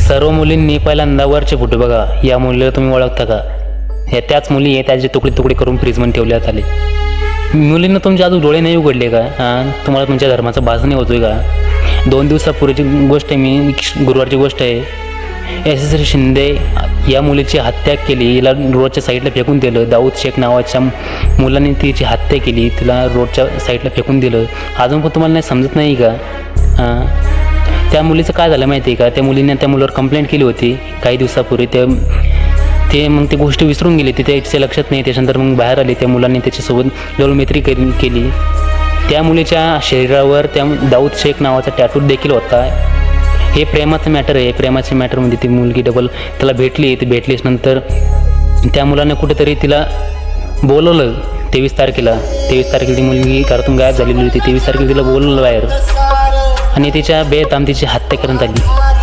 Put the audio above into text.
सर्व मुलींनी पहिल्यांदा वरचे फोटो बघा. या मुलीला तुम्ही ओळखता का? ह्या त्याच मुली आहे, त्याचे तुकडे तुकडे करून फ्रीजमध्ये ठेवण्यात आले. मुलींना तुमचे अजून डोळे नाही उघडले का? तुम्हाला तुमच्या धर्माचा भास नाही होतोय का? 2 दिवसापूर्वीची गोष्ट आहे, गुरुवारची गोष्ट आहे. यशस्वी शिंदे या मुलीची हत्या केली, हिला रोडच्या साईडला फेकून दिलं. दाऊद शेख नावाच्या मुलाने तिची हत्या केली, तिला रोडच्या साईडला फेकून दिलं. अजून पण तुम्हाला नाही समजत नाही का? त्या मुलीचं काय झालं माहिती आहे का? त्या मुलीने त्या मुलावर कंप्लेंट केली होती काही दिवसापूर्वी. ते मग ती गोष्ट विसरून गेली, तिच्या लक्षात नाही. त्याच्यानंतर मग बाहेर आली, त्या मुलांनी त्याच्यासोबत लवमैत्री केली. त्या मुलीच्या शरीरावर त्या दाऊद शेख नावाचा टॅटू देखील होता. हे प्रेमाचं मॅटर आहे. प्रेमाच्या मॅटरमध्ये ती मुलगी त्याला भेटली. ती भेटलीच नंतर त्या मुलाने कुठेतरी तिला बोलवलं 23 तारखेला ती मुलगी घरातून गायब झालेली होती. 23 तारखेला तिला बोलवलं बाहेर आणि तिच्या बेदम तिची हत्या करण्यात आली.